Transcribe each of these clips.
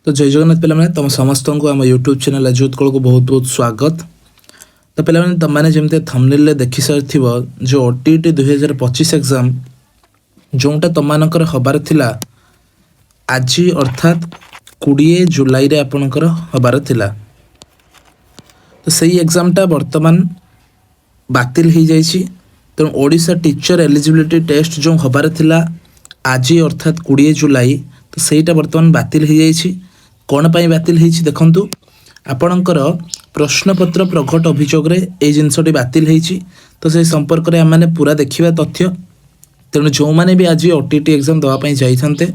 तो जय जगन्नाथ पे तुम समस्त को आम यूट्यूब चैनल आज उत्कल को बहुत बहुत स्वागत। तो पे तुमने जमी थंबनेल देखी सारी जो ओटीटी 2025 एग्जाम जोटा तुम हबार थिला आज अर्थात 20 जुलाई रे आपणकर हबार थिला। तो सही एग्जामटा वर्तमान बातिल हो जाइए। तेणु ओडिशा टीचर एलिजिबिलिटी टेस्ट जो हबार थिला आज अर्थात 20 जुलाई तो सहीटा वर्तमान बातिल हो जाइए। कौन पाई बातिल होइछि देखंतु आपणकर प्रश्नपत्र प्रकट अभियोग रे ए जिनसटी बातिल होइछि। तो से संपर्क रे हमने पूरा देखिबा तथ्य। तेणु जो माने भी आज ओटीटी एग्जाम दवा पाई जाइथान्ते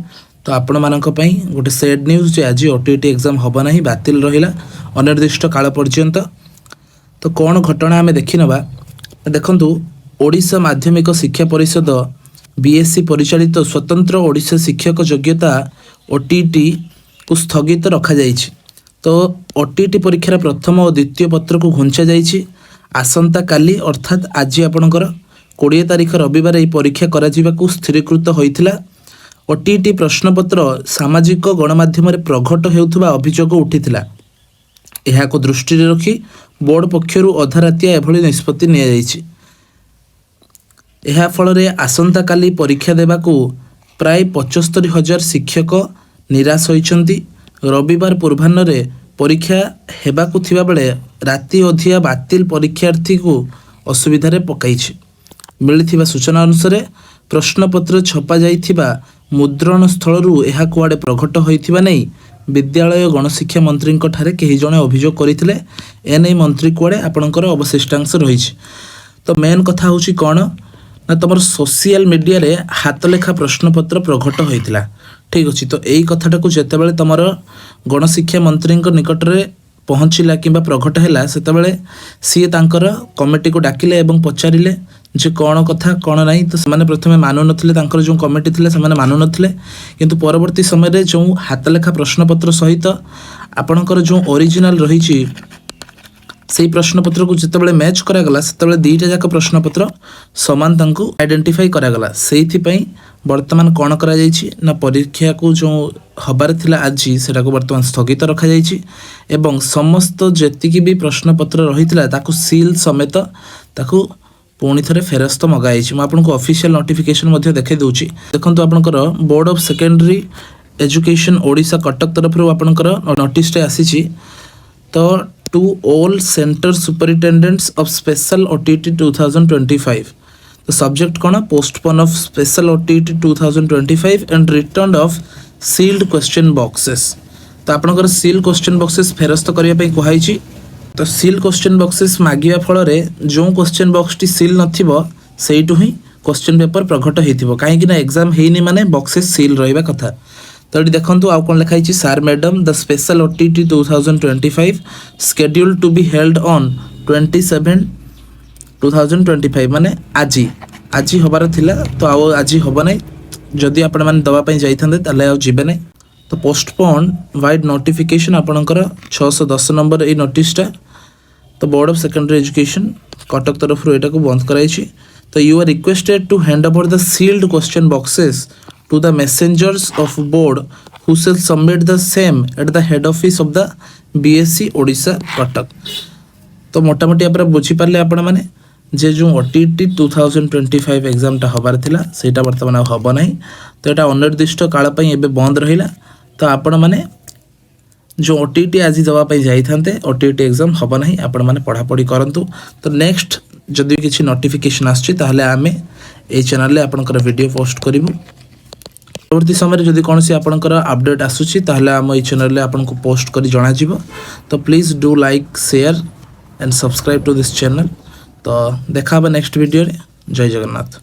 तो आपण मानक पई गोटे सैड न्यूज जे आज ओटीटी एग्जाम हबो नाही, बातिल रहिला अनिर्दिष्ट काल पर्यंत। तो कौन घटना आमे देखि नबा देखंतु ओडिशा माध्यमिक शिक्षा परिषद बीएससी परिचालित स्वतंत्र ओडिशा शिक्षक योग्यता ओटीटी को स्थगित रखा जाइछि। तो ओटीटी परीक्षार प्रथम और द्वितीय पत्र को घुंचा जाइछि। आसंता काली अर्थात आज आपणकर 20 तारिख रविवार यह परीक्षा करा जिबाकु स्थिरीकृत होइथिला। ओटीटी प्रश्नपत्र सामाजिक गणमाध्यम रे प्रकट हेउथबा अभियोग उठिथिला। एहाको दृष्टि रे रखी बोर्ड पक्षरु अधा रातिया एभली निष्पत्ति निया जाइछि। एहा फल रे आसंता काली परीक्षा देबाकू प्राय 75,000 शिक्षक निराश होइछन्ति। रविवार पूर्वाह्न रे परीक्षा हेबाकू थिबा बेले राति अधिया बातिल परीक्षार्थी को असुविधा रे पकाइछि। मिलिथिबा सूचना अनुसार प्रश्नपत्र छपा जाइथिबा मुद्रण स्थलरू एहा कुआडे प्रकट होइथिबा नै विद्यालय गणशिक्षा मंत्री ठारे केही जणे अभियोग करिथिले। एनै मंत्री कुआडे आपणकर अवशिष्टांश रहिछि। तो मेन कथा होछि कोन ना तुम सोशल मीडिया रे हाथलेखा प्रश्नपत्र प्रकट होइथिला। ठीक अच्छे। तो यही कथाटा को जितेबाला तुम गणशिक्षा मंत्री निकट में पहुँचला कि प्रकट है से सी कमिटी को डाकिले और पचारे जे कौन कथा कौन ना। तो से प्रथम मानु ना जो कमिटी थे से मानु ना कि परवर्ती समय जो हाथलेखा प्रश्नपत्र सहित आपणकर जो ओरिजिनल रही से प्रश्नपत्र को जितेबाला मैच करागला से दुईटा जाक प्रश्नपत्र सामान आइडेंटिफाई करागला। से वर्तमान कौन करा जाइछि ना परीक्षा को जो हबार थिला आज सेटा को वर्तमान स्थगित रखा जाइछि एवं समस्त जेतिकी भी प्रश्नपत्र रहिथिला ताकू सील समेत ताकू पुणी थरे फेरस्त मगाइछि। मैं आपनको ऑफिशियल नोटिफिकेशन मध्ये देखै दउछि। देखंतु आपनकर board of secondary education Odisha Cuttack तरफ आपनकर नोटिस टे आसीछि। तो to all centre superintendents of special OTT 2025 the subject कौन postpone of special OTT 2025 and return of sealed question boxes। तो आपनकर सील क्वेश्चन बॉक्सेस फेरस्त करिया पई कहैछि। तो सील क्वेश्चन बॉक्सेस मागिया फल रे जो क्वेश्चन बॉक्स टी सील नथिबो सेइटु ही क्वेश्चन पेपर प्रकट हेतिबो काहे कि ना एग्जाम हेइनी माने बॉक्सेस सील रहइबा कथा। तो ये देखंतु आ कोन लिखाइछि sir madam the special OTT 2025 scheduled to be held on 27 2025 माने आज हबार थिला। तो आउ आज हम ना जदि आपण मैंने दवापाई जाइए ताले आउ जीवे ना। तो पोस्टपोन वाइड नोटिफिकेशन आपणकर 610 नंबर ये नोटिसटा। तो board of secondary education Cuttack तरफ यहाँ को बंद कराई। तो you are requested to hand over the sealed question boxes to the messengers of board who shall submit the same at the head office of the BSC Odisha Cuttack. तो मोटामोटी आप बुझीपारे आपण मैंने जे जो ओटीटी 2025 एग्जामटा हबार थिला सेटा वर्तमान हम ना। तो यहाँ अनिर्दिष्ट काल एबे बंद रहिला। तो आपण मैंने जो ओटीटी आज दवापाई जाइथान्ते ओटीटी एग्जाम हम ना। आपण मैंने पढ़ापढ़ी करंतु। तो नेक्स्ट जदि किसी नोटिफिकेशन आसछि ताहले आमे ए चैनल रे आपनकर वीडियो पोस्ट करिवु। परवर्ती समय जदि कौन सी आपनकर अपडेट आसुछि ताहले आम ए चैनल रे आपनको पोस्ट करी जणा जिवो। तो please do like share and subscribe to this channel. तो देखा नेक्स्ट वीडियो रे। जय जगन्नाथ।